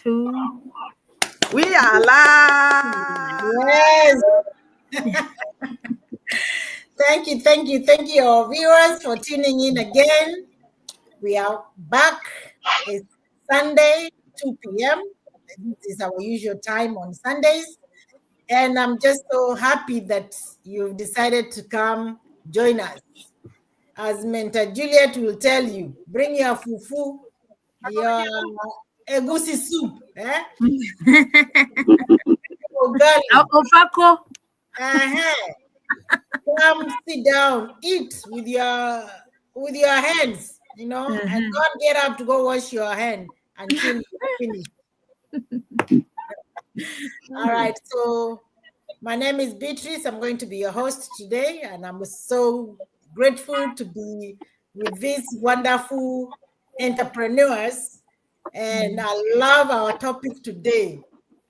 2. We are live. Yes. Thank you, our viewers, for tuning in again. We are back. It's Sunday, 2 p.m. This is our usual time on Sundays. And I'm just so happy that you've decided to come join us. As Mentor Juliet will tell you, bring your fufu, your egusi soup, Ofako. Come sit down, eat with your hands, and don't get up to go wash your hand until you finish. All right, so my name is Beatrice. I'm going to be your host today, and I'm so grateful to be with these wonderful entrepreneurs. And I love our topic today,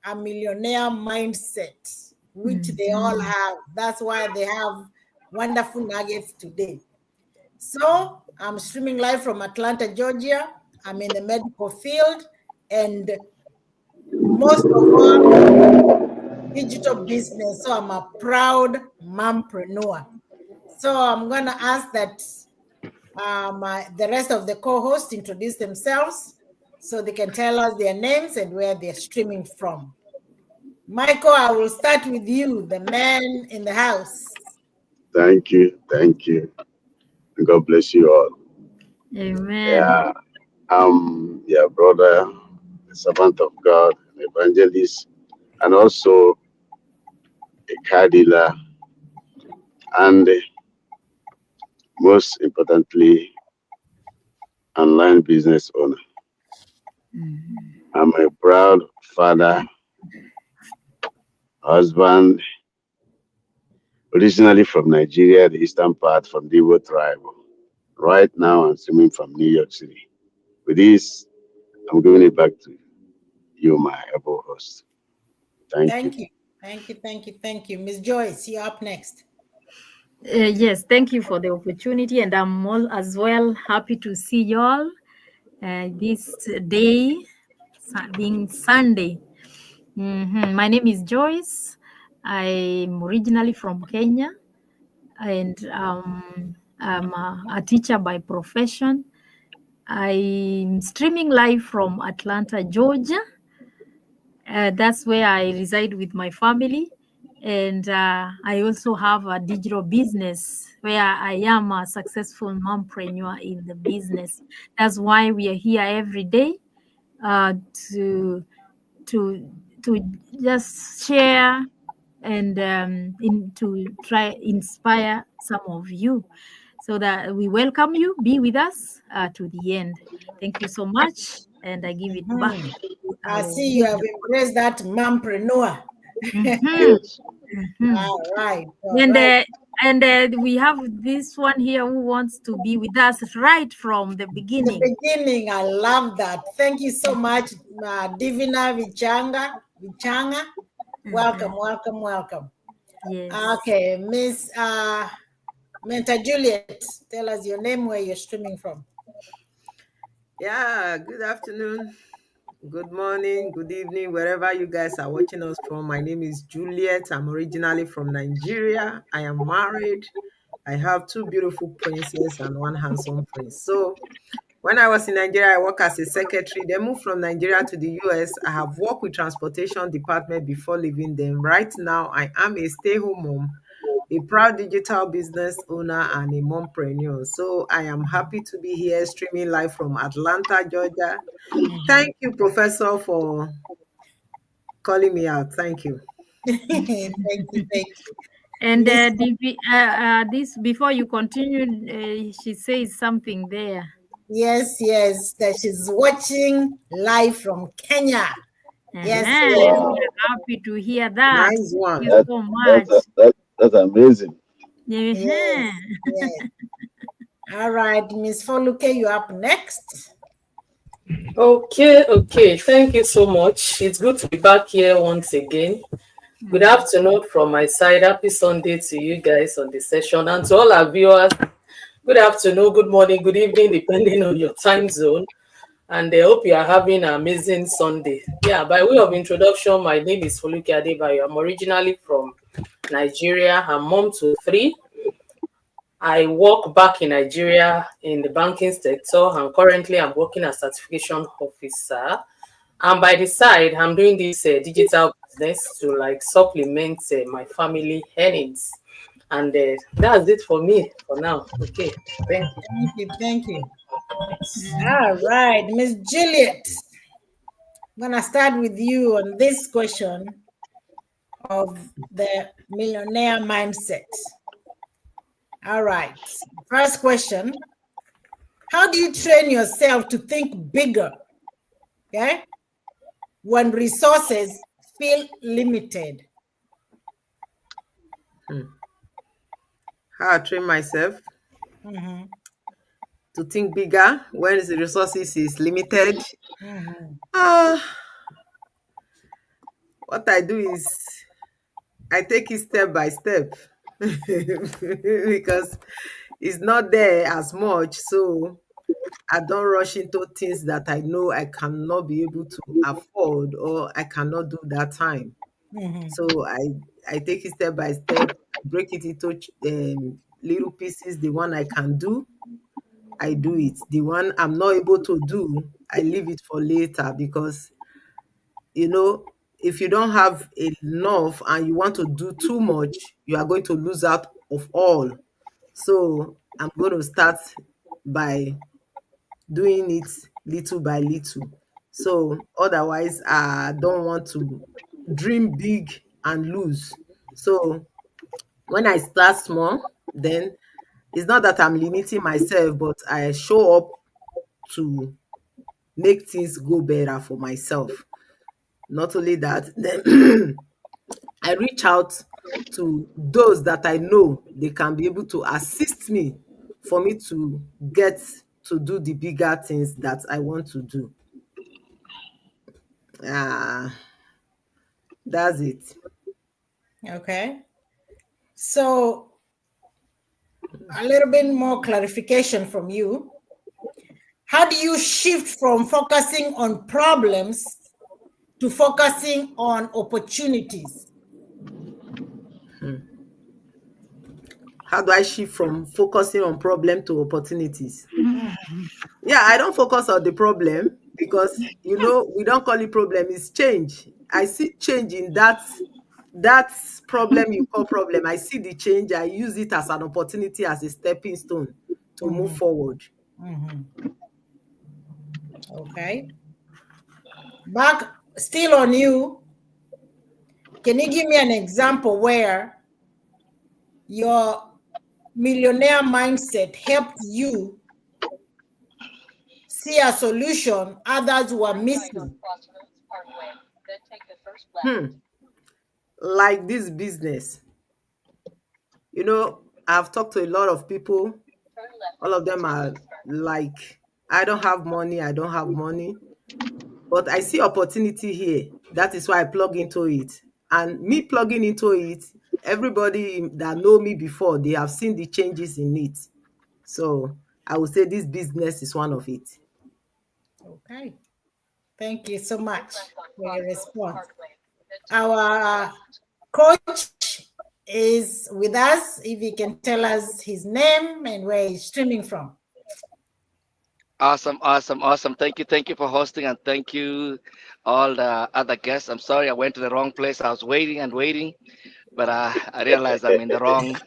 a millionaire mindset, which they all have. That's why they have wonderful nuggets today. So I'm streaming live from Atlanta, Georgia. I'm in the medical field, and most of all, digital business. So I'm a proud mompreneur. So I'm going to ask that the rest of the co-hosts introduce themselves so they can tell us their names and where they're streaming from. Michael, I will start with you, the man in the house. Thank you. God bless you all. Amen. Yeah, I'm your brother, a servant of God, an evangelist, and also a car dealer, and most importantly, online business owner. I'm a proud father, husband, originally from Nigeria, the eastern part, from the Igbo tribe. Right now, I'm streaming from New York City. With this, I'm giving it back to you, my able host. Thank you. Ms. Joyce, you're up next. Yes, thank you for the opportunity, and I'm all as well happy to see you all this day, being Sunday. My name is Joyce. I'm originally from Kenya, and I'm a teacher by profession. I'm streaming live from Atlanta, Georgia. That's where I reside with my family. And I also have a digital business where I am a successful mompreneur in the business. That's why we are here every day to just share and to try inspire some of you, so that we welcome you. Be with us to the end. Thank you so much, and I give it back. I see you have embraced that mompreneur. Yes. All right. And we have this one here who wants to be with us right from the beginning. I love that. Thank you so much, Divina Vichanga. Welcome. Yes. Okay, Miss Mentor Juliet, tell us your name, where you're streaming from. Yeah, good afternoon, good morning, good evening, wherever you guys are watching us from. My name is Juliet. I'm originally from Nigeria. I am married. I have 2 beautiful princes and 1 handsome prince. So when I was in Nigeria, I worked as a secretary. Then moved from Nigeria to the US. I have worked with transportation department before leaving them. Right now, I am a stay-home mom, a proud digital business owner, and a mompreneur. So I am happy to be here streaming live from Atlanta, Georgia. Thank you, Professor, for calling me out. Thank you. Thank you. And this, before you continue, she says something there. Yes, that she's watching live from Kenya. Yes. We're happy to hear that. Nice one. Thank you so much. That's amazing. Yes. All right, Miss Foluke, you're up next. Okay. Thank you so much. It's good to be back here once again. Good afternoon from my side. Happy Sunday to you guys on the session, and to all our viewers. Good afternoon, good morning, good evening, depending on your time zone. And I hope you are having an amazing Sunday. Yeah, by way of introduction, my name is Foluke Adebayo. I'm originally from Nigeria. I'm mom to three. I work back in Nigeria in the banking sector, and currently I'm working as certification officer. And by the side, I'm doing this digital business to like supplement my family earnings. And that's it for me for now. Okay, thank you. Thank you. Thank you. All right, Miss Juliet. I'm gonna start with you on this question of the millionaire mindset. All right. First question. How do you train yourself to think bigger? Okay. When resources feel limited. How I train myself Mm-hmm. to think bigger when the resources is limited. Mm-hmm. Ah, what I do is I take it step by step because it's not there as much. So I don't rush into things that I know I cannot be able to afford or I cannot do that time. Mm-hmm. So I take it step by step, break it into little pieces. The one I can do, I do it. The one I'm not able to do, I leave it for later because you know if you don't have enough and you want to do too much, you are going to lose out of all. So I'm going to start by doing it little by little. So otherwise, I don't want to dream big and lose. So when I start small, then it's not that I'm limiting myself, but I show up to make things go better for myself. Not only that, then I reach out to those that I know they can be able to assist me for me to get to do the bigger things that I want to do. Ah, that's it. Okay. So a little bit more clarification from you. How do you shift from focusing on problems to focusing on opportunities? How do I shift from focusing on problem to opportunities? Mhm. Yeah, I don't focus on the problem because we don't call it problem, it's change. I see change in that problem you call problem. I see the change, I use it as an opportunity, as a stepping stone to move Mhm. forward. Mhm. Okay. Back still on you. Can you give me an example where your millionaire mindset helped you see a solution others were missing? Hmm. Like this business, I've talked to a lot of people. All of them are like, I don't have money, I don't have money. But I see opportunity here. That is why I plug into it. And me plugging into it, everybody that know me before, they have seen the changes in it. So I would say this business is one of it. Okay. Thank you so much for your response. Our coach is with us. If he can tell us his name and where he's streaming from. Awesome, awesome, awesome. Thank you for hosting, and thank you all the other guests. I'm sorry I went to the wrong place. I was waiting and waiting, but I realized I'm in the wrong.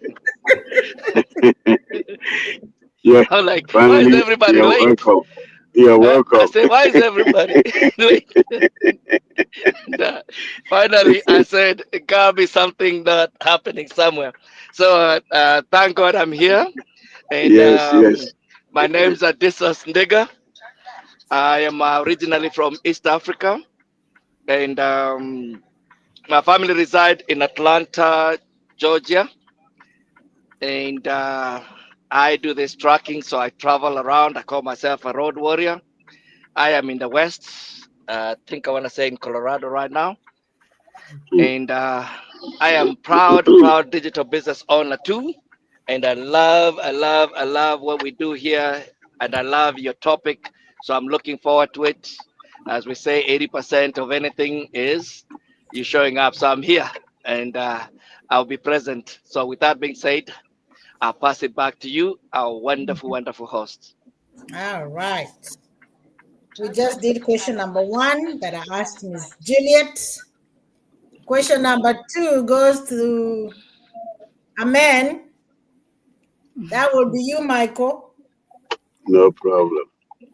Yeah, I'm like, why is finally, everybody you're late? welcome. You're Huh? I welcome. said, why is everybody late? And, finally, I said, it gotta be something that happening somewhere. So thank God I'm here, and Yes, yes. my name's Adisas Ndega. I am originally from East Africa, and my family reside in Atlanta, Georgia, and I do this trucking, so I travel around. I call myself a road warrior. I am in the West. I think I want to say in Colorado right now, and I am proud digital business owner too. And I love what we do here, and I love your topic. So I'm looking forward to it. As we say, 80% of anything is you showing up. So I'm here and I'll be present. So with that being said, I'll pass it back to you, our wonderful, wonderful host. All right. We just did question number one that I asked Miss Juliet. Question number two goes to Amen. That will be you, Michael. No problem.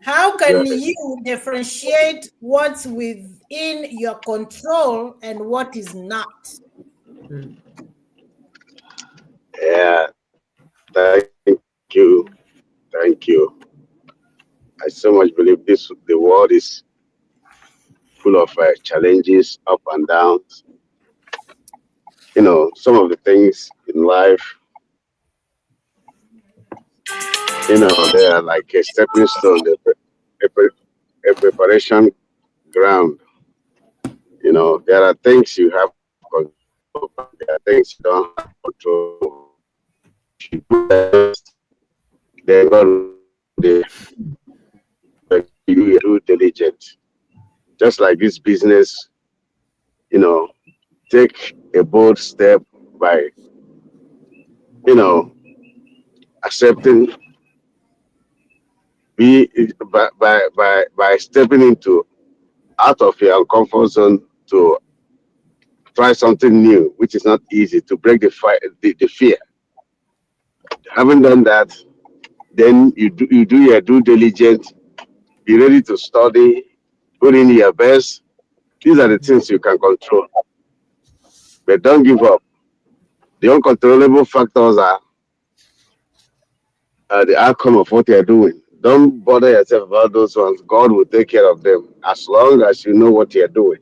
How Go can ahead. you differentiate what's within your control and what is not? Mm. Yeah, thank you. Thank you. I so much believe the world is full of challenges, up and downs. Some of the things in life, they are like a stepping stone, a preparation ground. There are things you have control over, and there are things you don't have control over. If you do your best, then God will take care. But you do diligent. Just like this business, you know, take a bold step by, you know, accepting, be by stepping into out of your comfort zone to try something new, which is not easy, to break the fear. Having done that, then you do your due diligence, be ready to study, put in your best. These are the things you can control, but don't give up. The uncontrollable factors are the outcome of what you're doing. Don't bother yourself about those ones. God will take care of them as long as you know what you're doing.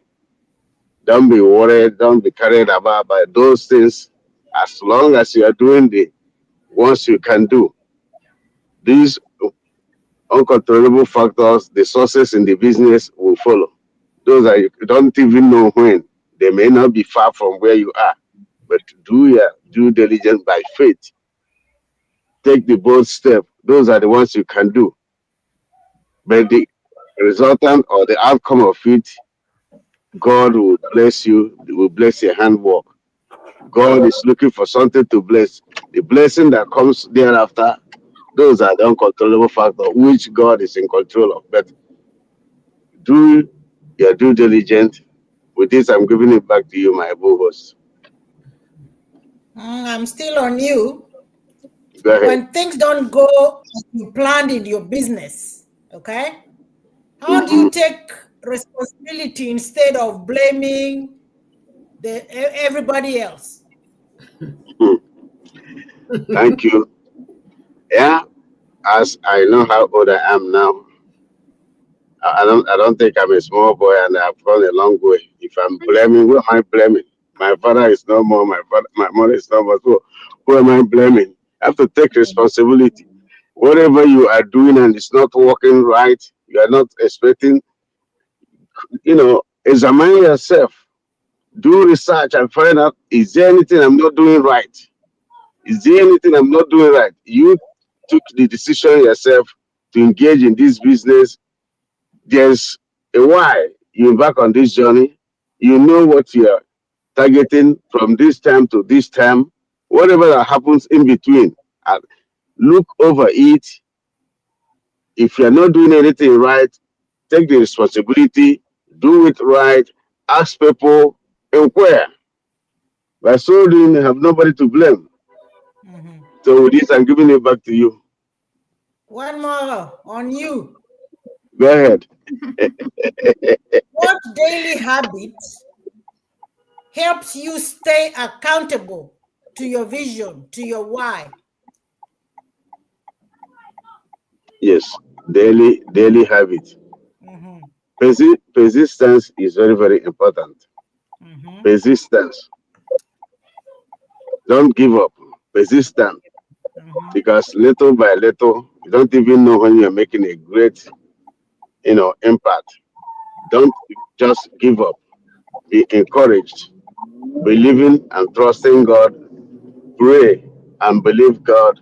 Don't be worried. Don't be carried about by those things. As long as you are doing the ones you can do, these uncontrollable factors, the sources in the business will follow. Those are you don't even know when. They may not be far from where you are, but do your due diligence by faith. Take the bold step. Those are the ones you can do. But the resultant or the outcome of it, God will bless you, will bless your handwork. God is looking for something to bless. The blessing that comes thereafter, those are the uncontrollable factors which God is in control of. But do your due diligence. With this, I'm giving it back to you, my able host. I'm still on you. Go ahead. When things don't go as you planned in your business, okay? How do Mhm. you take responsibility instead of blaming everybody else? Hmm. Thank you. Yeah, as I know how old I am now, I don't think I'm a small boy and I've gone a long way. If I'm blaming, who am I blaming? My father is no more, my mother is no more. So who am I blaming? I have to take responsibility. Whatever you are doing and it's not working right, you are not expecting, examine yourself, do research and find out, is there anything I'm not doing right? Is there anything I'm not doing right? You took the decision yourself to engage in this business. There's a why you embark on this journey. You know what you're targeting from this time to this time. Whatever that happens in between, look over it. If you're not doing anything right, take the responsibility, do it right, ask people, inquire. By so doing, you have nobody to blame. Mhm. So with this, I'm giving it back to you. One more on you. Go ahead. What daily habits helps you stay accountable to your vision, to your why? Yes, daily habit. Mm-hmm. Persistence is very, very important. Mm-hmm. Persistence. Don't give up. Persistent. Mm-hmm. Because little by little, you don't even know when you're making a great, impact. Don't just give up. Be encouraged. Believing and trusting God. Pray and believe God.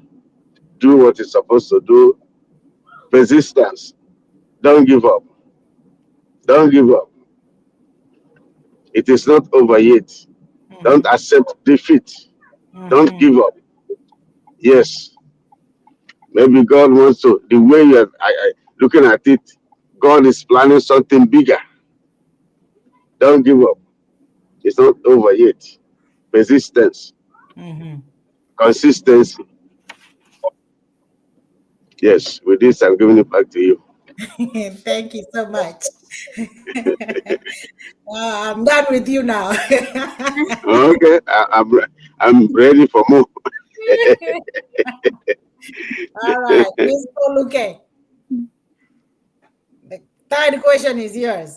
Do what you're supposed to do. Persistence. Don't give up. Don't give up. It is not over yet. Don't Mhm. accept defeat. Don't Mhm. give up. Yes, maybe God wants to, the way you're looking at it, God is planning something bigger. Don't give up. It's not over yet. Persistence, Mhm. consistency. Yes, with this, I'm giving it back to you. Thank you so much. I'm done with you now. Okay, I'm ready for more. All right, Miss Oluke, the third question is yours.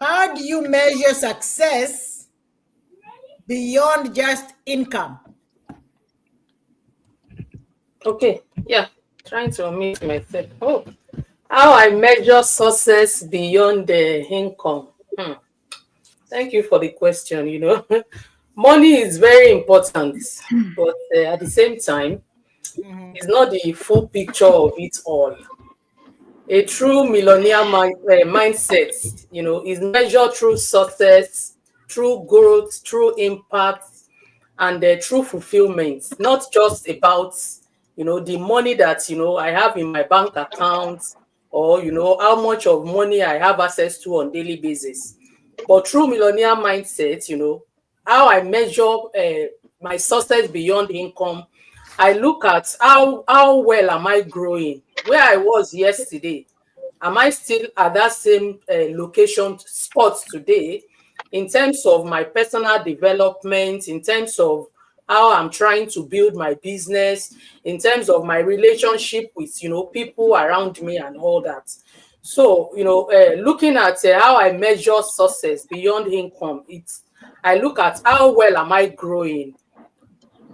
How do you measure success beyond just income? Okay, yeah, trying to unmute myself. Oh, how I measure success beyond the income. Thank you for the question. Money is very important, but at the same time, Mhm. it's not the full picture of it all. A true millionaire mindset, is measured through success, through growth, through impact, and true fulfillment, not just about the money that I have in my bank account, or how much of money I have access to on daily basis. But true millionaire mindset, how I measure my success beyond income, I look at how well am I growing. Where I was yesterday, am I still at that same location spot today, in terms of my personal development, in terms of how I'm trying to build my business, in terms of my relationship with people around me and all that. So looking at how I measure success beyond income, I look at how well am I growing,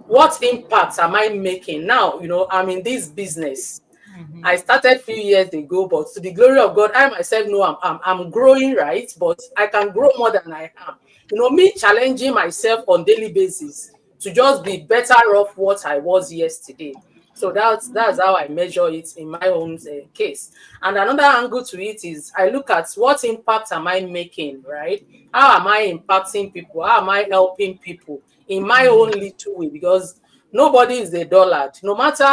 what impact am I making now. I'm in this business. Mhm. I started a few years ago, but to the glory of God, I myself know I'm growing, right? But I can grow more than I am. Me challenging myself on daily basis to just be better off what I was yesterday. So that's how I measure it in my own case. And another angle to it is I look at what impact am I making, right? How am I impacting people? How am I helping people in my own little way? Because nobody is a dullard. No matter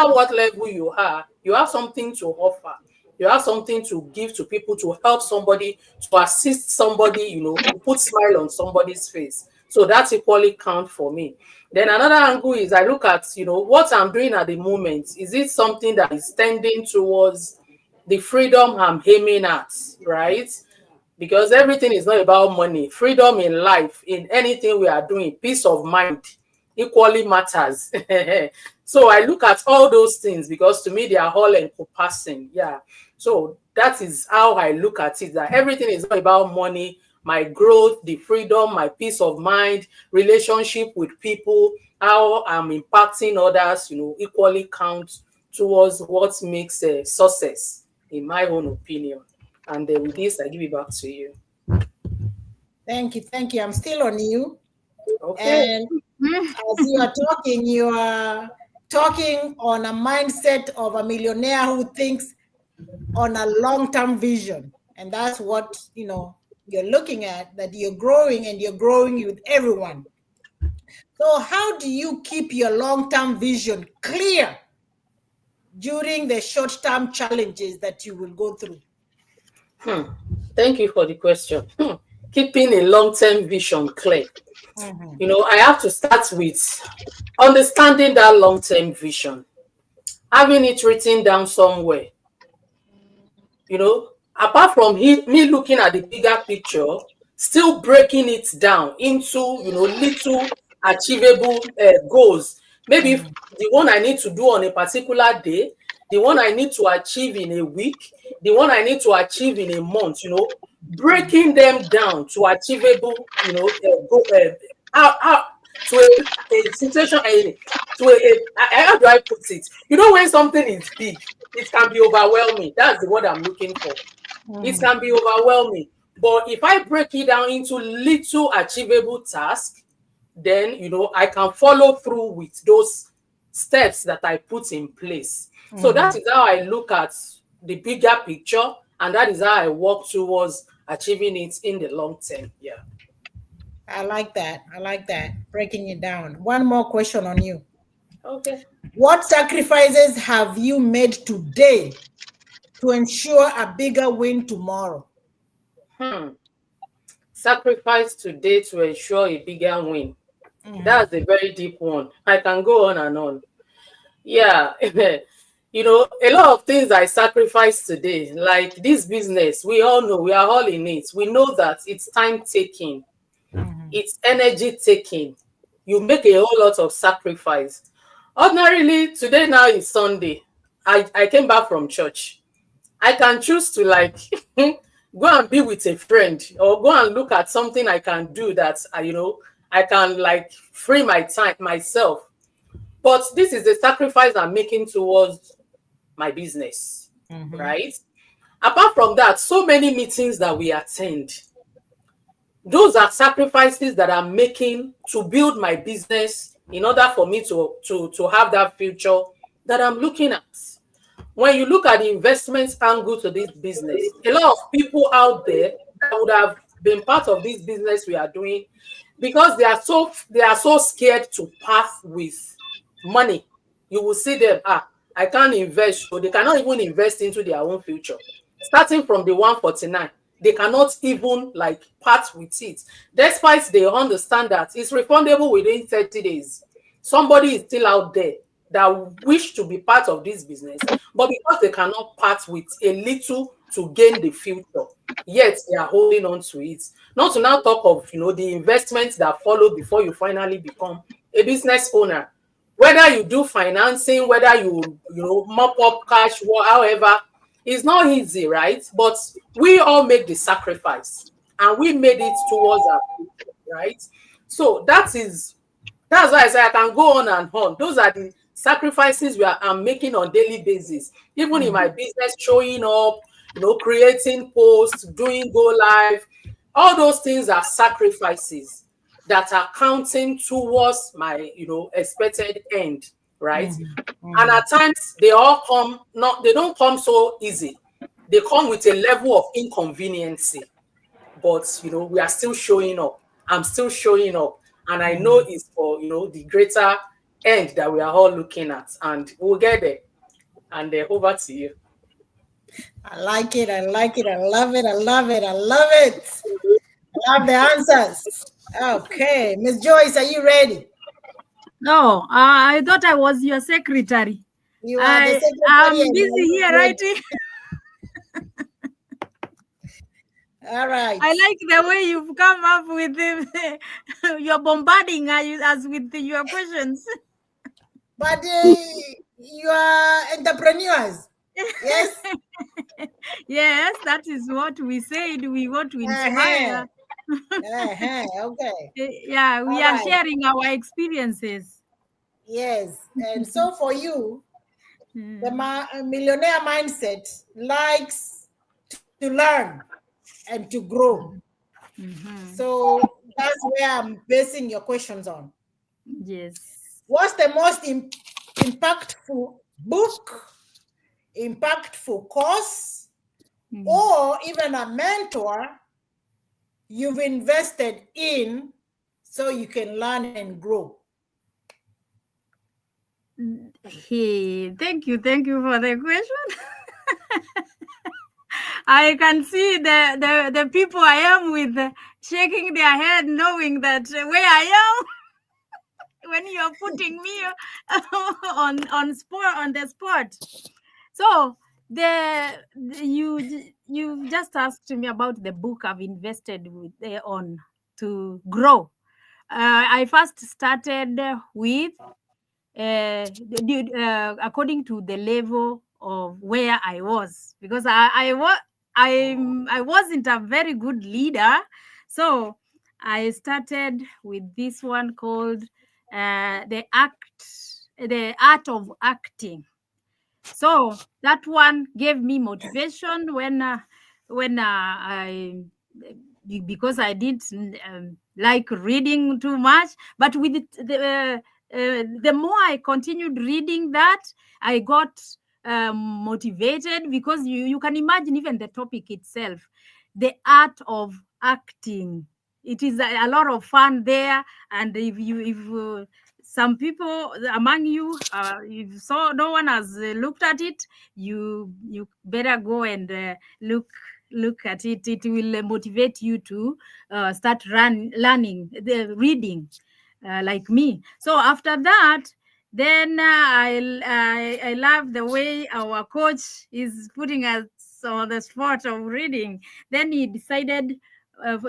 what level you are, you have something to offer. You have something to give to people, to help somebody, to assist somebody, to put smile on somebody's face. So that's equally count for me. Then another angle is I look at, what I'm doing at the moment. Is it something that is tending towards the freedom I'm aiming at, right? Because everything is not about money. Freedom in life, in anything we are doing, peace of mind equally matters. So I look at all those things because to me they are all encompassing. Yeah. So that is how I look at it, that everything is not about money. My growth, the freedom, my peace of mind, relationship with people, how I'm impacting others, equally count towards what makes a success, in my own opinion. And with this, I give it back to you. Thank you. Thank you. I'm still on you. Okay. And as you are talking on a mindset of a millionaire who thinks on a long-term vision. And that's what, you're looking at, that you're growing and you're growing with everyone. So how do you keep your long-term vision clear during the short-term challenges that you will go through? Hmm. Thank you for the question. Keeping a long-term vision clear. Mhm. I have to start with understanding that long-term vision, having it written down somewhere. Apart from me looking at the bigger picture, still breaking it down into, little achievable goals. Maybe if Mhm. the one I need to do on a particular day, the one I need to achieve in a week, the one I need to achieve in a month, breaking them down to achievable, how to a situation, how do I put it? When something is big, it can be overwhelming. That's the word I'm looking for. It Mhm. can be overwhelming. But if I break it down into little achievable tasks, then I can follow through with those steps that I put in place. So that is how I look at the bigger picture, and that is how I work towards achieving it in the long term. Yeah. I like that. I like that. Breaking it down. One more question on you. Okay. What sacrifices have you made today to ensure a bigger win tomorrow? Sacrifice today to ensure a bigger win. That's a very deep one. I can go on and on. Yeah. A lot of things I sacrifice today, like this business, we all know, we are all in it. We know that it's time taking, it's energy taking. You make a whole lot of sacrifice. Ordinarily, today now is Sunday. I came back from church. I can choose to like go and be with a friend or go and look at something I can do that I can like free my time myself. But this is the sacrifice I'm making towards my business, right? Apart from that, so many meetings that we attend, those are sacrifices that I'm making to build my business in order for me to have that future that I'm looking at. When you look at the investment angle to this business, a lot of people out there that would have been part of this business we are doing, because they are so scared to part with money. You will see them, I can't invest, so they cannot even invest into their own future. Starting from the 149, they cannot even like part with it, despite they understand that it's refundable within 30 days. Somebody is still out there that wish to be part of this business, but because they cannot part with a little to gain the future, yet they are holding on to it. Not to now talk of the investments that follow before you finally become a business owner. Whether you do financing, whether you mop up cash, however, it's not easy, right? But we all make the sacrifice and we made it towards our future, right? So that's why I say I can go on and on. Those are the sacrifices I'm making on daily basis. Even in my business, showing up, creating posts, doing go live, all those things are sacrifices that are counting towards my, expected end, right? And at times they don't come so easy. They come with a level of inconveniency, but we are still showing up. I'm still showing up, and I know it's for the greater end that we are all looking at, and we'll get there. And over to you. I like it. I like it. I love it. I love it. I love it. I love the answers. Okay, Miss Joyce, are you ready? No, I thought I was your secretary. You are the secretary. I'm busy here writing. All right. I like the way you've come up with you're bombarding us with your questions. But you are entrepreneurs. Yes. Yes, that is what we said. We want to inspire. Okay. Yeah, we are sharing our experiences. Yes. And so for you, the millionaire mindset likes to learn and to grow. So that's where I'm basing your questions on. Yes. What's the most impactful book, impactful course, or even a mentor you've invested in so you can learn and grow? Hey, thank you for the question. I can see the people I am with shaking their head, knowing that where I am when you're putting me on the spot. So you just asked me about the book I've invested on to grow. I first started with according to the level of where I was, because I wasn't a very good leader, so I started with this one called the art of acting. So that one gave me motivation when I, because I didn't like reading too much, but with the more I continued reading that, I got motivated, because you can imagine even the topic itself, the art of acting. It is a lot of fun there. And if some people among you, if so no one has looked at it, you better go and look at it. It will motivate you to start learning the reading, like me. So after that, then I love the way our coach is putting us on the spot of reading. Then he decided,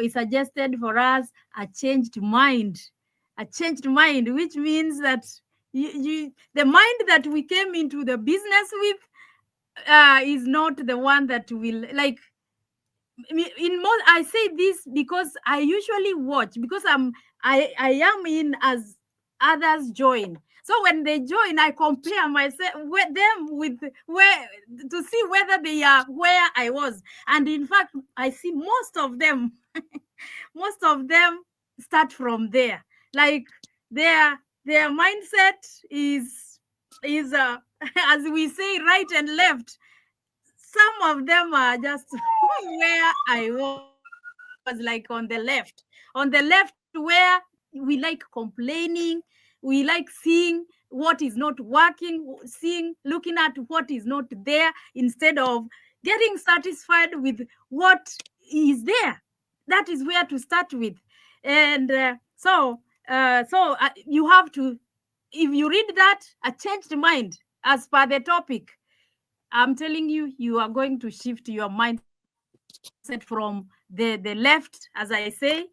he suggested for us a changed mind. A changed mind, which means that the mind that we came into the business with is not the one that will, like, in most, I say this because I usually watch, because I am in as others join. So when they join, I compare myself with them, with where, to see whether they are where I was. And in fact, I see most of them most of them start from there. Like, their mindset is as we say, right and left. Some of them are just where I was, like on the left, where we like complaining, we like seeing what is not working, looking at what is not there, instead of getting satisfied with what is there. That is where to start with. And you have to, if you read that, a changed mind, as per the topic, I'm telling you, you are going to shift your mindset from the left, as I say,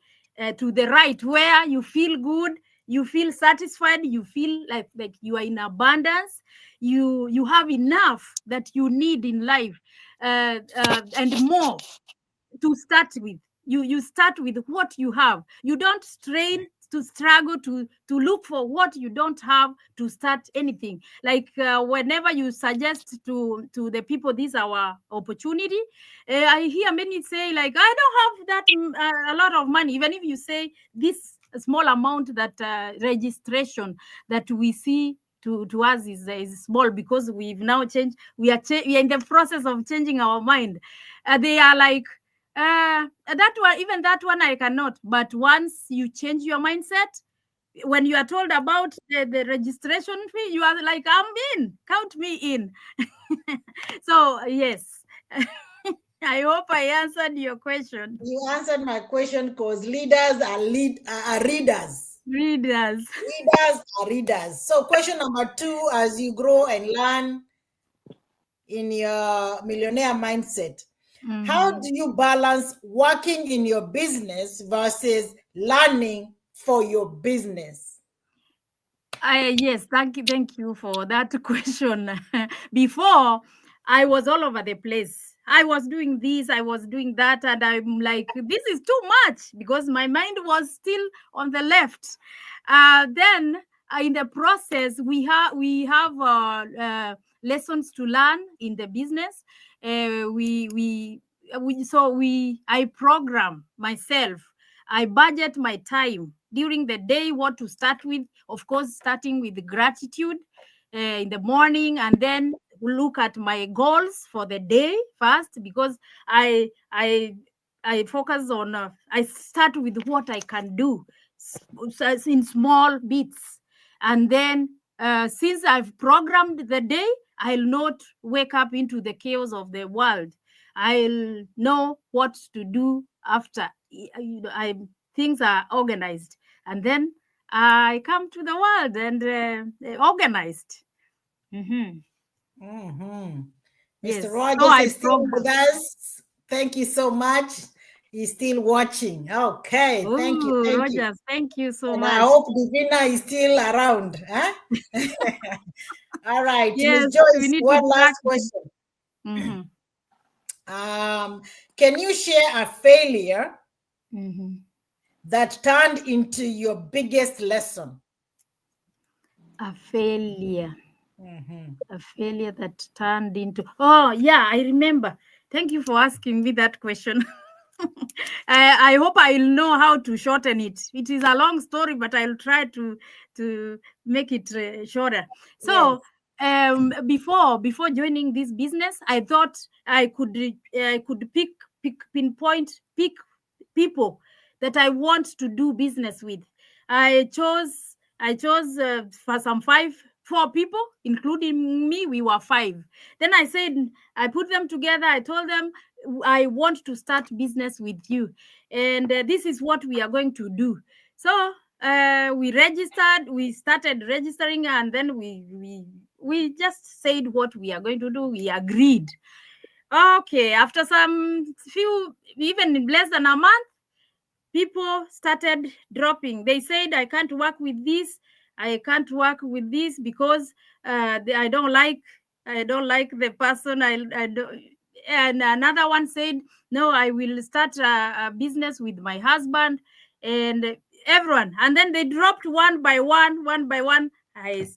to the right, where you feel good, you feel satisfied, you feel like you are in abundance, you have enough that you need in life, and more to start with. You start with what you have. You don't strain to struggle to look for what you don't have to start anything. Like, whenever you suggest to the people, this is our opportunity, I hear many say, like, I don't have that a lot of money. Even if you say this small amount, that registration that we see to us is small, because we've now changed. We are in the process of changing our mind. They are like, that one, even that one I cannot. But once you change your mindset, when you are told about the registration fee, you are like, I'm in, count me in. So yes. I hope I answered your question. You answered my question, because leaders are readers. Readers. Leaders are readers. So question number 2, as you grow and learn in your millionaire mindset, how do you balance working in your business versus learning for your business? Yes, thank you for that question. Before, I was all over the place. I was doing this, I was doing that, and I'm like, this is too much, because my mind was still on the left. Then, in the process, we have lessons to learn in the business. I program myself. I budget my time during the day, what to start with. Of course, starting with gratitude in the morning, and then look at my goals for the day first, because I focus on. I start with what I can do in small bits, and then since I've programmed the day, I'll not wake up into the chaos of the world. I'll know what to do after things are organized, and then I come to the world and organized. Mr. Yes, so Rogers I is still program. with us. Thank you so much. He's still watching. Okay, thank you. Oh, Thank you. Rogers, thank you so And much. I hope Divina is still around. Huh? All right, Yes, Ms. we Joyce, need to one last practice. question. Can you share a failure that turned into your biggest lesson? A failure. A failure that turned into. Oh, yeah, I remember. Thank you for asking me that question. I hope I'll know how to shorten it. It is a long story, but I'll try to make it shorter. Yes. So before joining this business, I thought I could pick people that I want to do business with. I chose for some 4 people, including me. We were 5. Then I said, I put them together. I told them, I want to start business with you, and this is what we are going to do. So we registered. We started registering, and then we just said what we are going to do. We agreed. Okay, after some few, even less than a month, people started dropping. They said, I can't work with this. I can't work with this because I don't like the person. I don't. And another one said, no, I will start a business with my husband, and everyone. And then they dropped one by one, one by one. I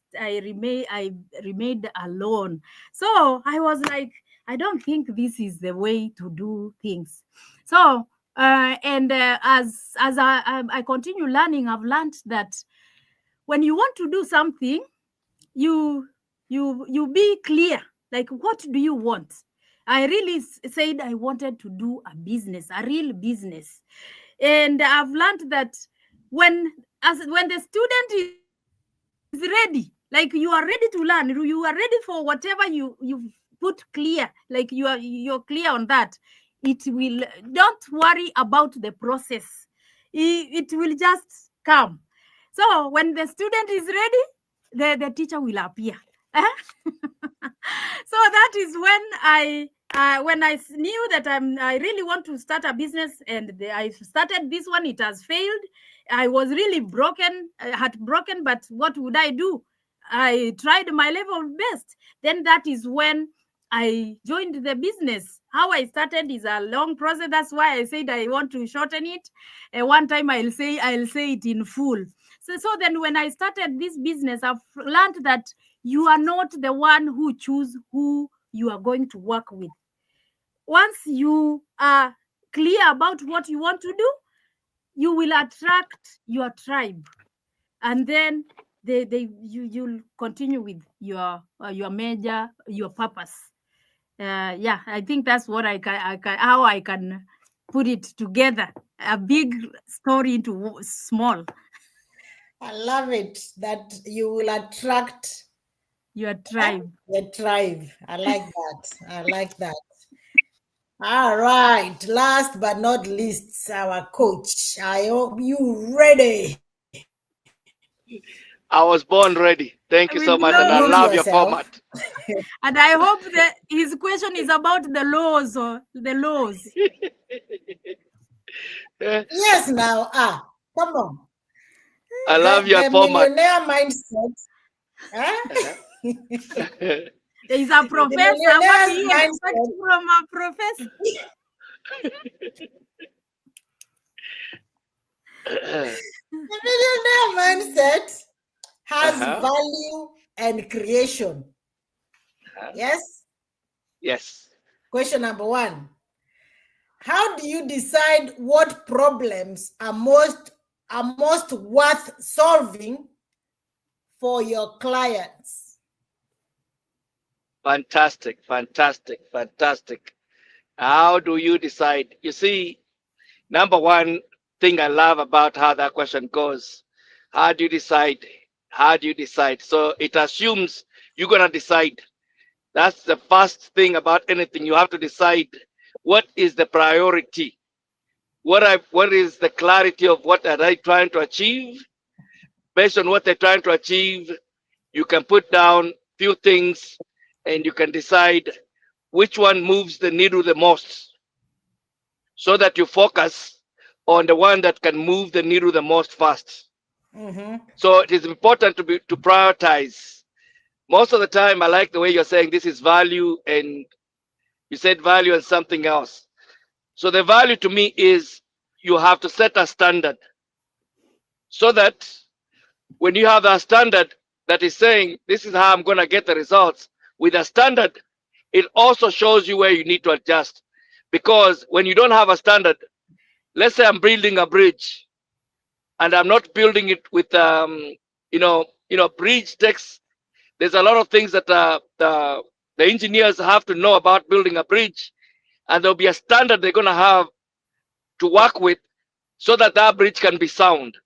remained alone. So I was like, I don't think this is the way to do things. So and as I continue learning, I've learned that when you want to do something, you be clear. Like, what do you want? I really said I wanted to do a business, a real business, and I've learned that when the student is ready, like you are ready to learn, you are ready for whatever you've put clear, like you're clear on that, it will, don't worry about the process. It will just come. So when the student is ready, the teacher will appear. So that is when I knew that I really want to start a business, and I started this one. It has failed. I was really broken, heartbroken, but what would I do? I tried my level best. Then that is when I joined the business. How I started is a long process. That's why I said I want to shorten it. One time I'll say it in full. So then when I started this business, I've learned that you are not the one who choose who you are going to work with. Once you are clear about what you want to do, you will attract your tribe, and then you'll continue with your purpose. Yeah, I think that's what how I can put it together, a big story into small. I love it that you will attract Your tribe. the tribe. I like that. I like that. All right. Last but not least, our coach. I hope you ready. I was born ready. Thank you With so much, and I laws. Unmute love your yourself. format. And I hope that his question is about the laws, or the laws. Yes, now. Come on. I love your The format. millionaire mindset. There is a The professor. What do millionaire's you expect mindset. from a professor? The millionaire mindset has Uh-huh. value and creation. Yes? Yes. Question number 1. How do you decide what problems are most worth solving for your clients? Fantastic. How do you decide? You see, number one thing I love about how that question goes, how do you decide? How do you decide? So it assumes you're going to decide. That's the first thing about anything. You have to decide what is the priority. What is the clarity of what are they trying to achieve? Based on what they're trying to achieve, you can put down few things and you can decide which one moves the needle the most, so that you focus on the one that can move the needle the most fast. Mm-hmm. So it is important to prioritize. Most of the time, I like the way you're saying this is value, and you said value and something else. So the value to me is you have to set a standard, so that when you have a standard that is saying this is how I'm going to get the results with a standard, it also shows you where you need to adjust. Because when you don't have a standard, let's say I'm building a bridge and I'm not building it with bridge takes. There's a lot of things that the engineers have to know about building a bridge, and there'll be a standard they're going to have to work with so that that bridge can be sound.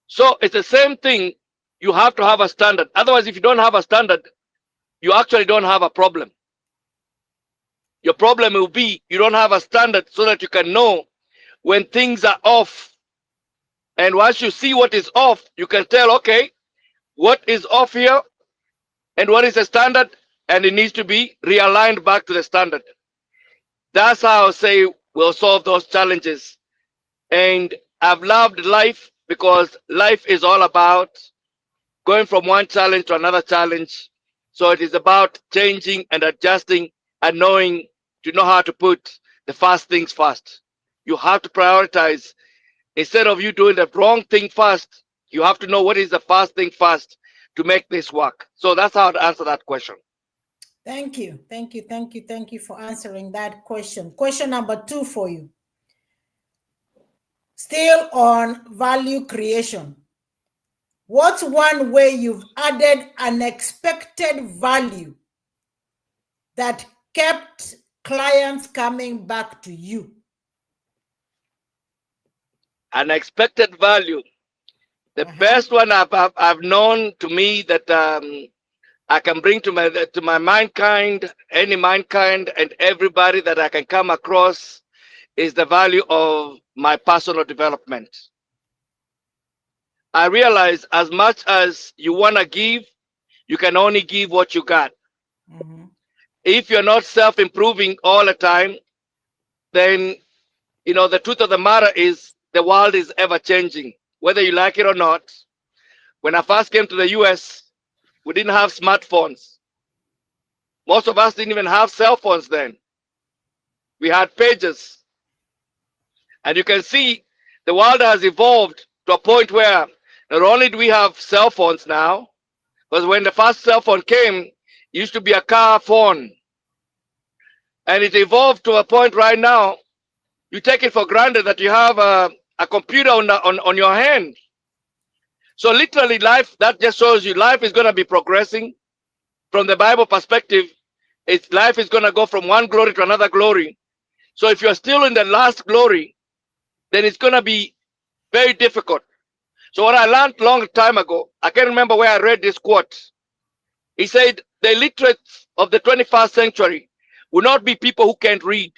So it's the same thing. You have to have a standard. Otherwise, if you don't have a standard, you actually don't have a problem. Your problem will be you don't have a standard so that you can know when things are off. And once you see what is off, you can tell, okay, what is off here and what is the standard, and it needs to be realigned back to the standard. That's how I'll say we'll solve those challenges. And I've loved life because life is all about going from one challenge to another challenge. So it is about changing and adjusting and knowing to know how to put the first things first. You have to prioritize. Instead of you doing the wrong thing first, you have to know what is the first thing first to make this work. So that's how I'd answer that question. Thank you. Thank you. Thank you. Thank you for answering that question. Question number 2 for you. Still on value creation. What's one way you've added unexpected value that kept clients coming back to you? Unexpected value. The best one I've known to me that I can bring to my mankind, any mankind and everybody that I can come across is the value of my personal development. I realize as much as you want to give, you can only give what you got. Mm-hmm. If you're not self-improving all the time, then, the truth of the matter is the world is ever changing, whether you like it or not. When I first came to the US, we didn't have smartphones. Most of us didn't even have cell phones then. We had pages. And you can see the world has evolved to a point where not only do we have cell phones now, because when the first cell phone came, it used to be a car phone. And it evolved to a point right now, you take it for granted that you have a computer on your hand. So literally life, that just shows you life is going to be progressing. From the Bible perspective, life is going to go from one glory to another glory. So if you're still in the last glory, then it's going to be very difficult. So what I learned a long time ago, I can't remember where I read this quote. He said, the illiterates of the 21st century will not be people who can't read.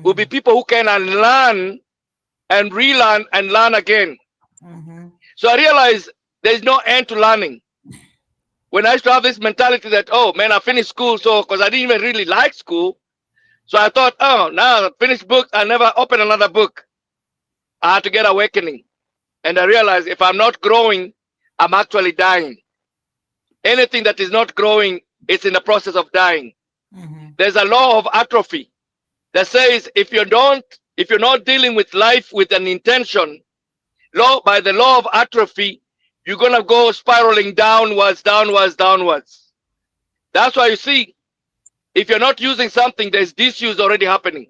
Will be people who can unlearn and relearn and learn again. So I realized there's no end to learning. When I used to have this mentality that, oh man, I finished school, so because I didn't even really like school. So I thought, oh, now I finished book, I never open another book. I had to get awakening. And I realized if I'm not growing, I'm actually dying. Anything that is not growing, it's in the process of dying. There's a law of atrophy that says if you're not dealing with life with an intention, by the law of atrophy, you're gonna go spiraling downwards. That's why you see, if you're not using something, there's disuse already happening.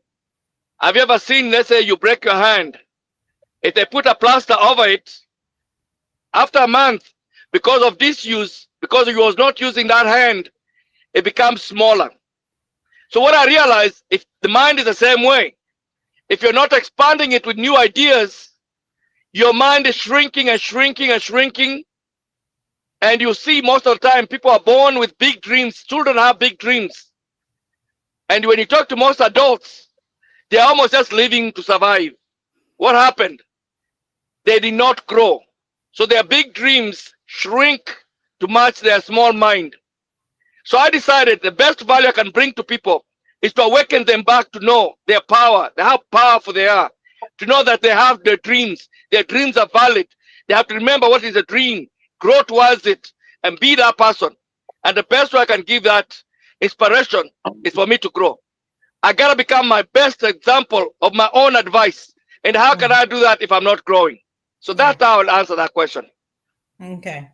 Have you ever seen, let's say you break your hand, if they put a plaster over it, after a month, because of disuse, because you was not using that hand, it becomes smaller. So what I realized, if the mind is the same way, if you're not expanding it with new ideas, your mind is shrinking and shrinking and shrinking. And you see most of the time people are born with big dreams. Children have big dreams. And when you talk to most adults, they're almost just living to survive. What happened? They did not grow. So their big dreams shrink to match their small mind. So I decided the best value I can bring to people is to awaken them back to know their power, how powerful they are, to know that they have their dreams. Their dreams are valid. They have to remember what is a dream, grow towards it, and be that person. And the best way I can give that inspiration is for me to grow. I gotta become my best example of my own advice. And how can I do that if I'm not growing? So that's how I'll answer that question. Okay.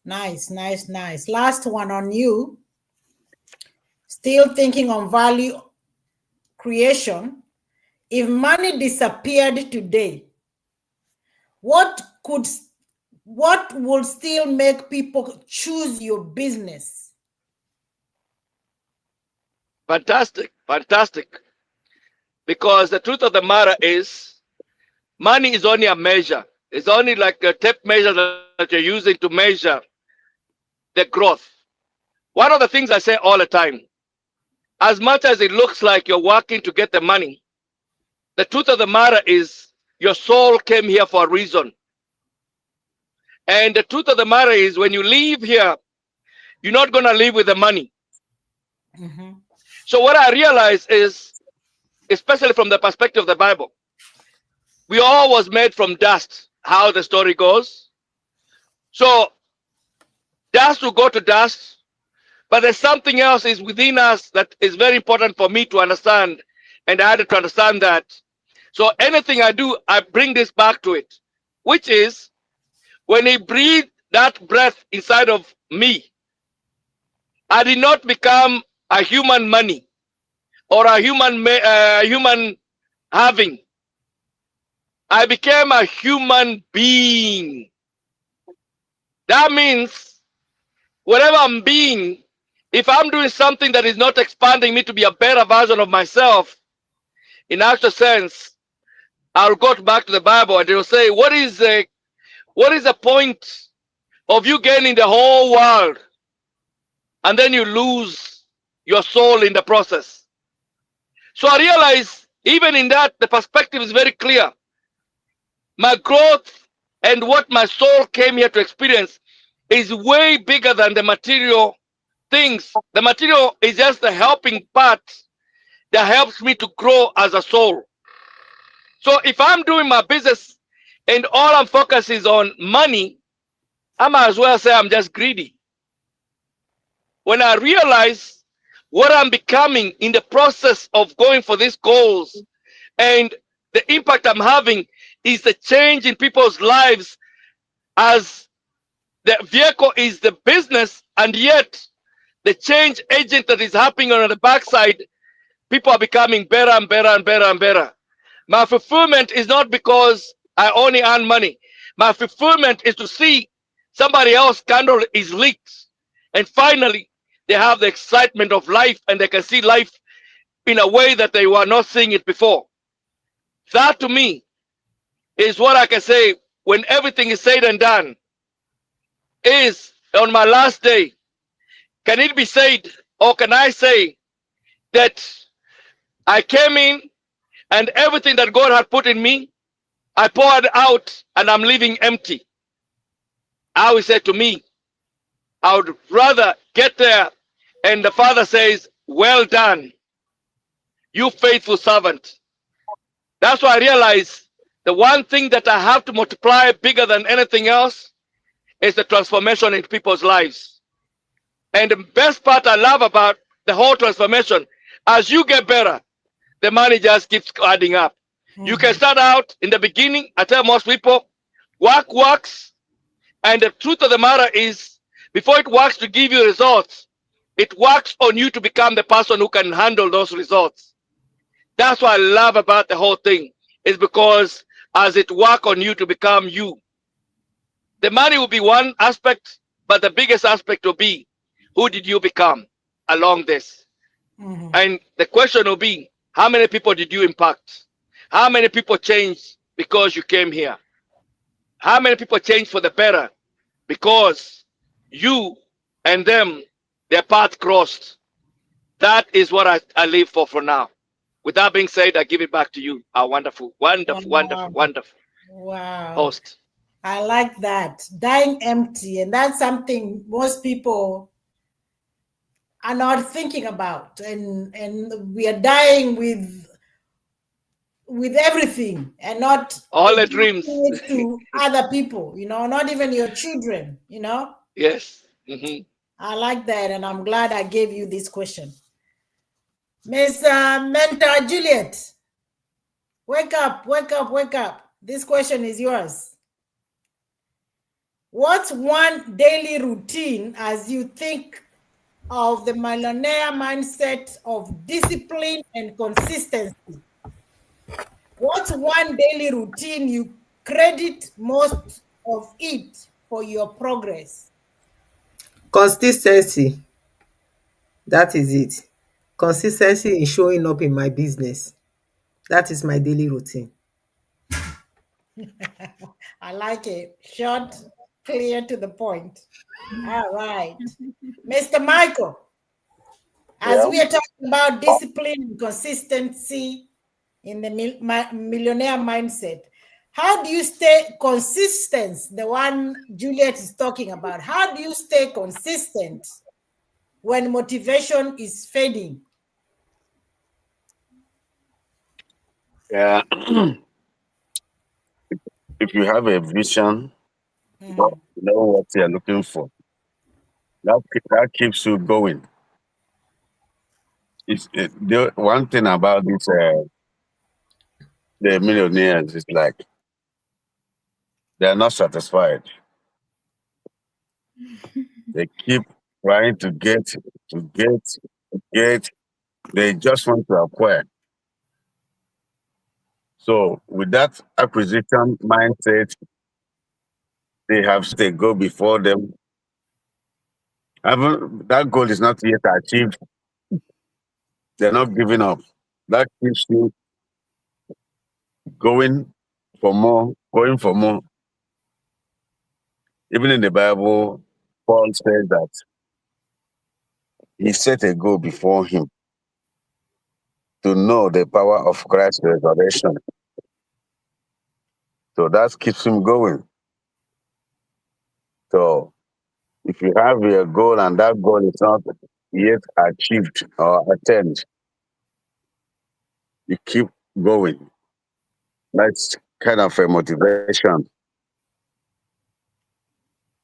Nice. Last one on you. Still thinking on value creation. If money disappeared today, what could what will still make people choose your business? Fantastic, fantastic. Because the truth of the matter is, money is only a measure. It's only like a tape measure that you're using to measure the growth. One of the things I say all the time, as much as it looks like you're working to get the money, the truth of the matter is your soul came here for a reason. And the truth of the matter is when you leave here, you're not going to leave with the money. Mm-hmm. So what I realize is, especially from the perspective of the Bible, we all was made from dust, how the story goes. So dust will go to dust, but there's something else is within us that is very important for me to understand, and I had to understand that. So anything I do, I bring this back to it, which is when he breathed that breath inside of me, I did not become a human money or a human having. I became a human being. That means whatever I'm being, if I'm doing something that is not expanding me to be a better version of myself, in actual sense, I'll go back to the Bible and they'll say, what is the point of you gaining the whole world and then you lose your soul in the process? So I realize even in that, the perspective is very clear. My growth and what my soul came here to experience is way bigger than the material things. The material is just the helping part that helps me to grow as a soul. So if I'm doing my business and all I'm focused is on money, I might as well say I'm just greedy. When I realize what I'm becoming in the process of going for these goals and the impact I'm having is the change in people's lives, as the vehicle is the business, and yet the change agent that is happening on the backside, people are becoming better and better and better and better. My fulfillment is not because I only earn money. My fulfillment is to see somebody else candle is lit, and finally they have the excitement of life and they can see life in a way that they were not seeing it before. That to me is what I can say when everything is said and done, is on my last day. Can it be said, or can I say that I came in and everything that God had put in me, I poured out and I'm leaving empty? I will say to me, I would rather get there and the Father says, well done, you faithful servant. That's why I realize the one thing that I have to multiply bigger than anything else is the transformation in people's lives. And the best part I love about the whole transformation, as you get better, the money just keeps adding up. You can Mm-hmm. start out in the beginning. I tell most people, work works. And the truth of the matter is, before it works to give you results, it works on you to become the person who can handle those results. That's what I love about the whole thing, is because as it works on you to become you, the money will be one aspect, but the biggest aspect will be, who did you become along this? Mm-hmm. And the question will be, how many people did you impact? How many people changed because you came here? How many people changed for the better because you and them, their path crossed? That is what I live for now. With that being said, I give it back to you, our wonderful, wonderful, wonderful, Wow. wonderful Wow. host. I like that. Dying empty. And that's something most people are not thinking about. And we are dying with everything and not All the giving dreams. it to other people, not even your children. Yes. Mhm. I like that. And I'm glad I gave you this question. Miss Mentor Juliet, wake up, wake up, wake up. This question is yours. What's one daily routine as you think of the millionaire mindset of discipline and consistency? What's one daily routine you credit most of it for your progress? Consistency. That is it. Consistency in showing up in my business. That is my daily routine. I like it. Short, clear, to the point. All right. Mr. Michael, as Yeah. we are talking about discipline and consistency in the millionaire mindset, how do you stay consistent? The one Juliet is talking about. How do you stay consistent when motivation is fading? Yeah. If you have a vision, Mhm. you know what you're looking for. That keeps you going. The one thing about this, the millionaires is like they're not satisfied. They keep trying to get. They just want to acquire. So with that acquisition mindset, they have set a goal before them. Even that goal is not yet achieved. They're not giving up. That keeps you going for more, going for more. Even in the Bible, Paul says that he set a goal before him to know the power of Christ's resurrection. So that keeps him going. So if you have a goal and that goal is not yet achieved or attained, you keep going. That's kind of a motivation.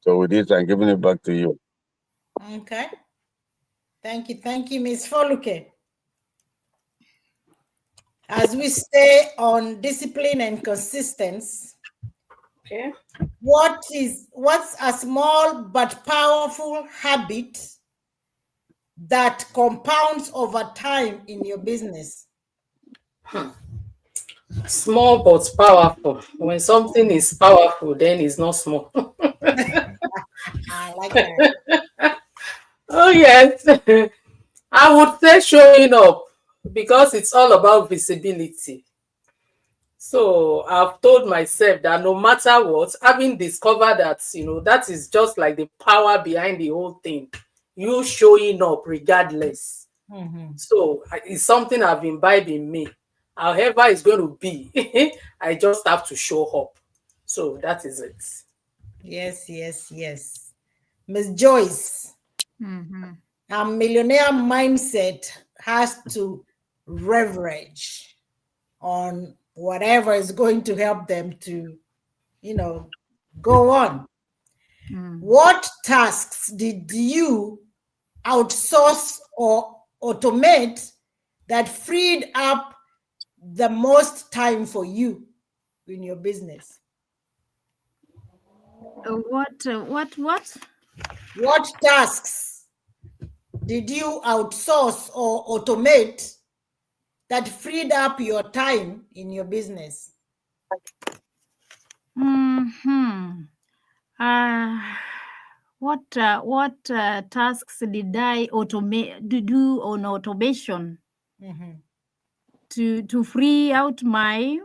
So with this, I'm giving it back to you. Okay. Thank you, Ms. Foluke. As we stay on discipline and consistency, Okay. what's a small but powerful habit that compounds over time in your business? Small but powerful. When something is powerful, then it's not small. I like that. Oh, yes. I would say showing up because it's all about visibility. So I've told myself that no matter what, having discovered that, that is just like the power behind the whole thing, you showing up regardless. Mhm. So it's something I've imbibed in me. However it's going to be, I just have to show up. So that is it. Yes, yes, yes. Ms. Joyce, Mhm. a millionaire mindset has to leverage on whatever is going to help them to, go on. Mm. What tasks did you outsource or automate that freed up the most time for you in your business? What? What tasks did you outsource or automate that freed up your time in your business? Hmm. What tasks did I do on automation Mhm. to free out my?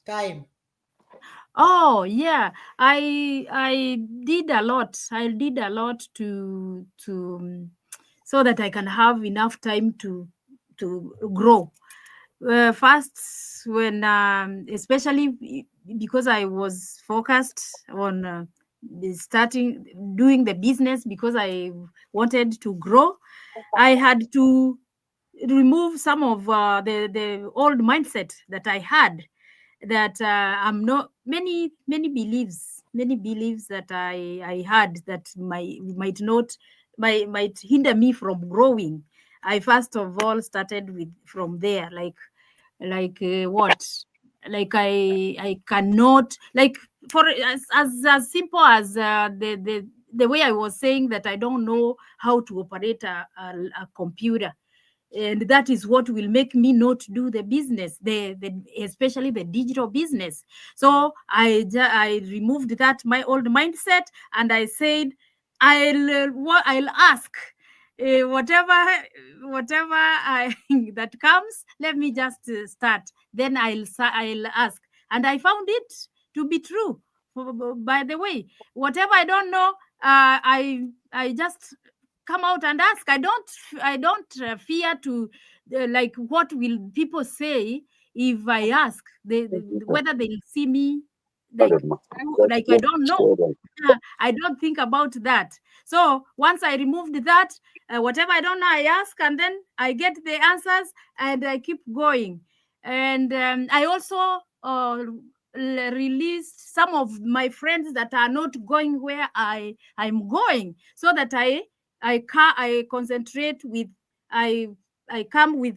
Time. Oh yeah, I did a lot. I did a lot to so that I can have enough time to grow. First, when especially because I was focused on doing the business because I wanted to grow, I had to remove some of the old mindset that I had, that I'm not many beliefs that I had that might hinder me from growing. I first of all started with from there, what, like I cannot, like, for as simple as the way I was saying that I don't know how to operate a computer. and that is what will make me not do the business, the especially the digital business. So I removed that my old mindset, and I said I'll ask, whatever I that comes, let me just start. Then I'll ask, and I found it to be true. By the way, whatever I don't know, I just come out and ask. I don't fear to, like, what will people say if I ask, whether they'll see me like, like I don't know. I don't think about that. So once I removed that, whatever I don't know, I ask, and then I get the answers, and I keep going. And I also released some of my friends that are not going where I'm going, so that I concentrate with, I I come with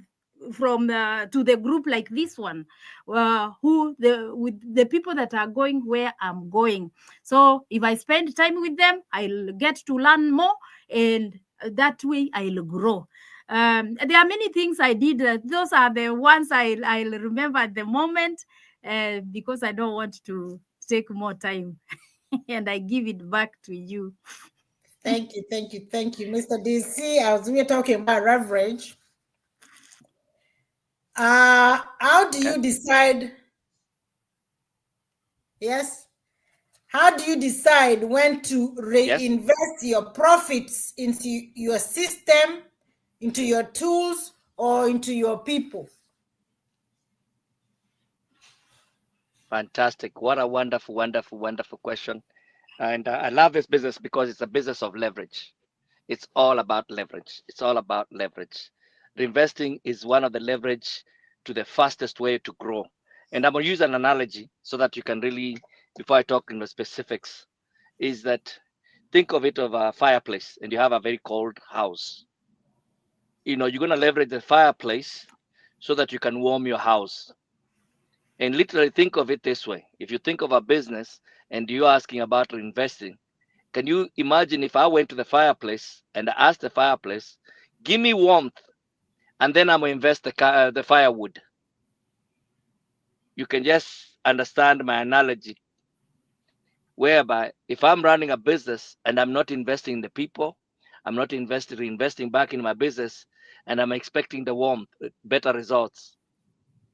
from to the group like this one, who the with the people that are going where I'm going. So if I spend time with them, I'll get to learn more, and that way I'll grow. There are many things I did. Those are the ones I'll remember at the moment, because I don't want to take more time. And I give it back to you. Thank you, thank you, thank you, Mr. DC. As we are talking about leverage, how do you decide? Yes, how do you decide when to Yes. reinvest your profits into your system, into your tools, or into your people? Fantastic. What a wonderful, wonderful, wonderful question. And I love this business because it's a business of leverage. It's all about leverage. It's all about leverage. Reinvesting is one of the leverage to the fastest way to grow. And I'm going to use an analogy so that you can really, before I talk in the specifics, is that think of it of a fireplace and you have a very cold house. You're going to leverage the fireplace so that you can warm your house. And literally think of it this way. If you think of a business and you're asking about investing, can you imagine if I went to the fireplace and I asked the fireplace, give me warmth, and then I'm going to invest the firewood? You can just understand my analogy, whereby if I'm running a business and I'm not investing in the people, I'm not investing back in my business, and I'm expecting the warmth, better results.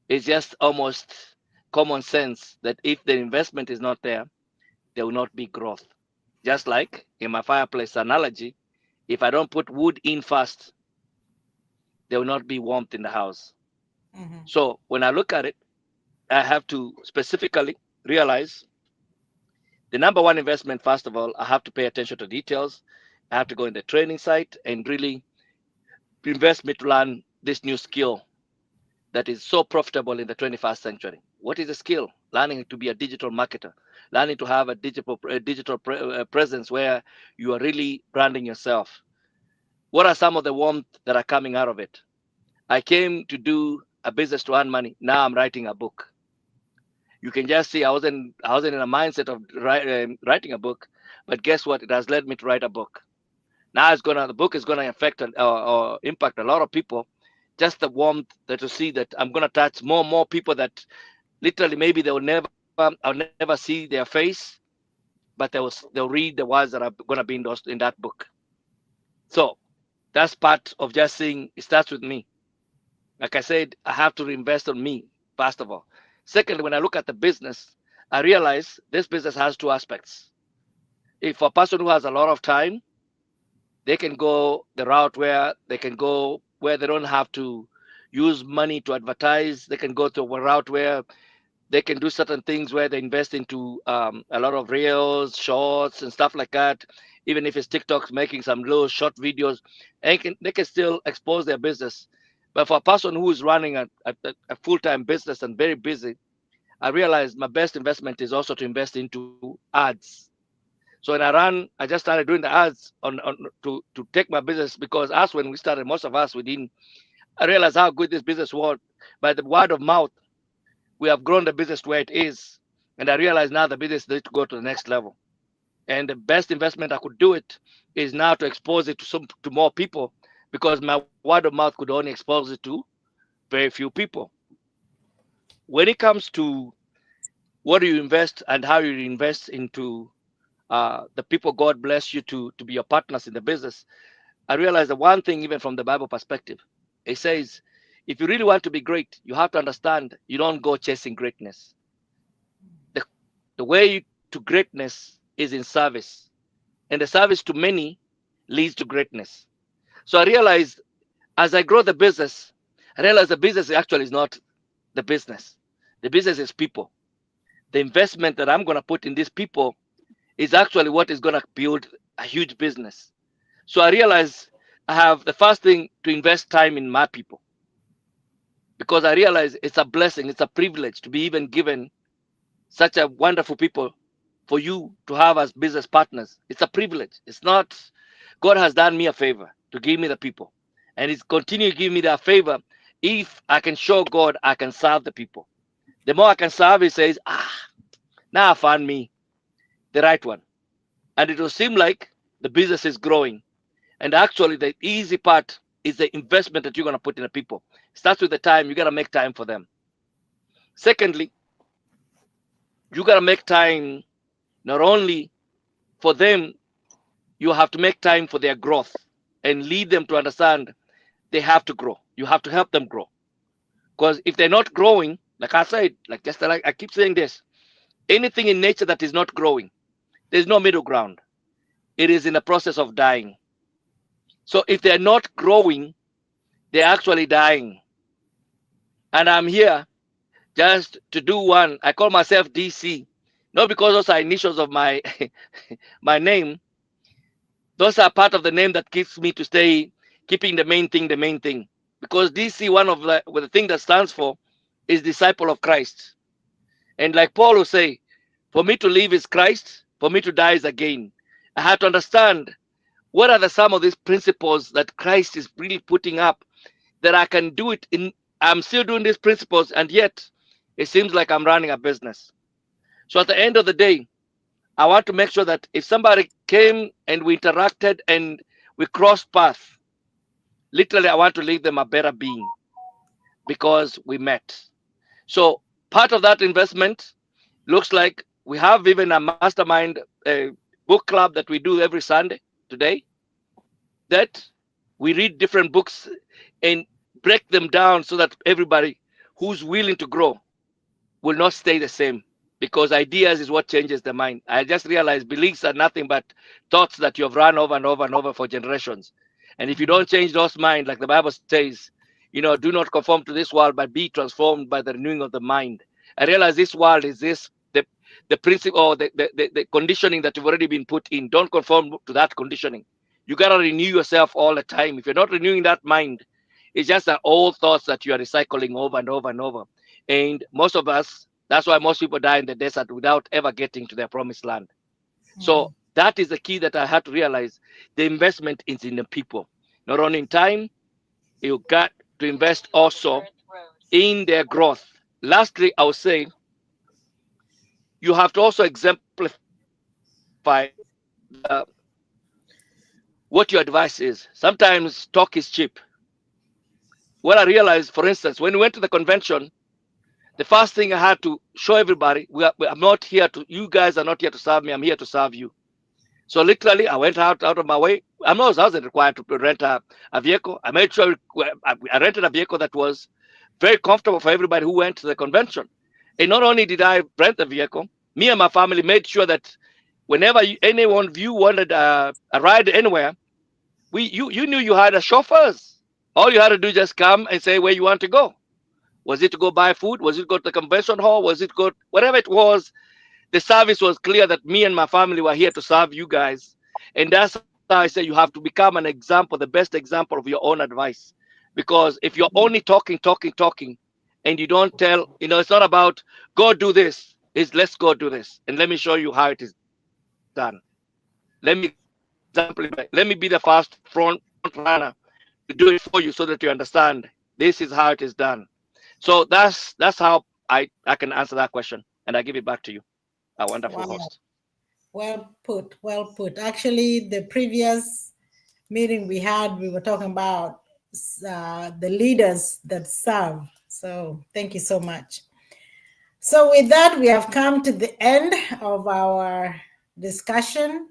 It's just almost common sense that if the investment is not there, there will not be growth. Just like in my fireplace analogy, if I don't put wood in first, there will not be warmth in the house. Mhm. So when I look at it, I have to specifically realize the number one investment. First of all, I have to pay attention to details. I have to go in the training site and really invest me to learn this new skill that is so profitable in the 21st century. What is the skill? Learning to be a digital marketer, learning to have a digital presence where you are really branding yourself. What are some of the warmth that are coming out of it? I came to do a business to earn money. Now I'm writing a book. You can just see I wasn't in a mindset of writing a book, but guess what? It has led me to write a book. Now the book is gonna affect or impact a lot of people. Just the warmth that to see that I'm gonna touch more people that literally maybe I'll never see their face, but they'll read the words that are gonna be in that book. So that's part of just seeing. It starts with me. Like I said, I have to reinvest on me, first of all. Secondly, when I look at the business, I realize this business has two aspects. If a person who has a lot of time, they can go the route where they can go where they don't have to use money to advertise. They can go to a route where they can do certain things where they invest into a lot of reels, shorts, and stuff like that. Even if it's TikTok making some little short videos, they can still expose their business. But for a person who is running a full-time business and very busy, I realized my best investment is also to invest into ads. So when I just started doing the ads to take my business, because us when we started, most of us we didn't. I realized how good this business was. By the word of mouth, we have grown the business to where it is, and I realize now the business needs to go to the next level. And the best investment I could do it is now to expose it to more people, because my word of mouth could only expose it to very few people. When it comes to what do you invest and how you invest into the people God bless you to be your partners in the business, I realized that one thing, even from the Bible perspective, it says, if you really want to be great, you have to understand you don't go chasing greatness. The, the way to greatness is in service, and the service to many leads to greatness. So I realized as I grow the business, I realized the business actually is not the business. The business is people. The investment that I'm going to put in these people is actually what is going to build a huge business. So I realized I have the first thing to invest time in my people, because I realize it's a blessing, it's a privilege to be even given such a wonderful people for you to have as business partners. It's a privilege. It's not, God has done me a favor to give me the people. And He's continuing to give me that favor. If I can show God, I can serve the people. The more I can serve, He says, now I found me the right one. And it will seem like the business is growing. And actually, the easy part is the investment that you're going to put in the people. It starts with the time. You got to make time for them. Secondly, you got to make time not only for them, you have to make time for their growth and lead them to understand they have to grow. You have to help them grow. Because if they're not growing, like I said, like I keep saying this, anything in nature that is not growing, there's no middle ground. It is in the process of dying. So if they're not growing, they're actually dying. And I'm here just to do one. I call myself DC, not because those are initials of my my name. Those are part of the name that keeps me to stay keeping the main thing the main thing. Because DC, one of the thing that stands for is disciple of Christ. And like Paul will say, for me to live is Christ, for me to die is again. I have to understand what are some of these principles that Christ is really putting up that I can do it in. I'm still doing these principles, and yet it seems like I'm running a business. So at the end of the day, I want to make sure that if somebody came and we interacted and we crossed paths, literally I want to leave them a better being because we met. So part of that investment looks like we have even a mastermind book club that we do every Sunday today, that we read different books and break them down so that everybody who's willing to grow will not stay the same, because ideas is what changes the mind. I just realized beliefs are nothing but thoughts that you have run over and over and over for generations. And if you don't change those minds, like the Bible says, do not conform to this world, but be transformed by the renewing of the mind. I realize this world is the principle or the conditioning that you've already been put in. Don't conform to that conditioning. You gotta renew yourself all the time. If you're not renewing that mind, it's just that old thoughts that you are recycling over and over and over. And most of us, that's why most people die in the desert without ever getting to their promised land. So that is the key that I had to realize. The investment is in the people, not only in time. You got to invest also in their growth. Lastly, I would say you have to also exemplify the what your advice is. Sometimes talk is cheap. What I realized, for instance, when we went to the convention, the first thing I had to show everybody, I'm not here to, you guys are not here to serve me, I'm here to serve you. So literally, I went out of my way. I wasn't required to rent a vehicle. I made sure I rented a vehicle that was very comfortable for everybody who went to the convention. And not only did I rent the vehicle, me and my family made sure that whenever any one of you wanted a ride anywhere, you knew you had a chauffeurs. All you had to do is just come and say where you want to go. Was it to go buy food? Was it to go to the convention hall? Was it go whatever it was? The service was clear that me and my family were here to serve you guys. And that's how I say you have to become an example, the best example of your own advice. Because if you're only talking, and you don't tell, it's not about go do this, it's let's go do this. And let me show you how it is done. Let me example, let me be the first front runner to do it for you so that you understand this is how it is done. So that's how I can answer that question. And I give it back to you, a wonderful Wow. host. Well put. Well put. Actually, the previous meeting we had, we were talking about the leaders that serve. So thank you so much. So with that, we have come to the end of our discussion,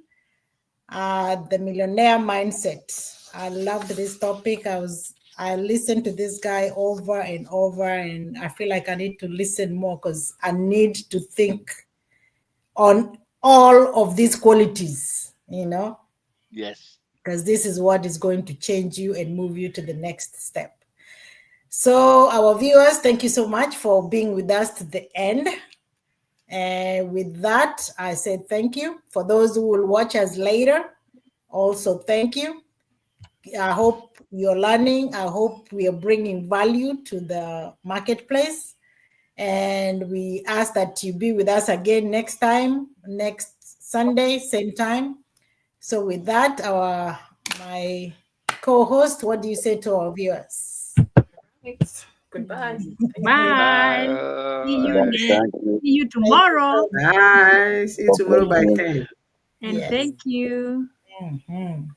the millionaire mindset. I loved this topic. I listened to this guy over and over, and I feel like I need to listen more because I need to think on all of these qualities, Yes. because this is what is going to change you and move you to the next step. So, our viewers, thank you so much for being with us to the end. And with that, I said thank you. For those who will watch us later, also thank you. I hope you're learning. I hope we are bringing value to the marketplace. And we ask that you be with us again next time, next Sunday, same time. So with that, my co-host, what do you say to our viewers? Thanks. Goodbye. Thank you. Bye. See you Yeah, Bye. next. thank you. See you Thank you tomorrow. so much. Bye. See you tomorrow by 10. And Yes. thank you. Mhm.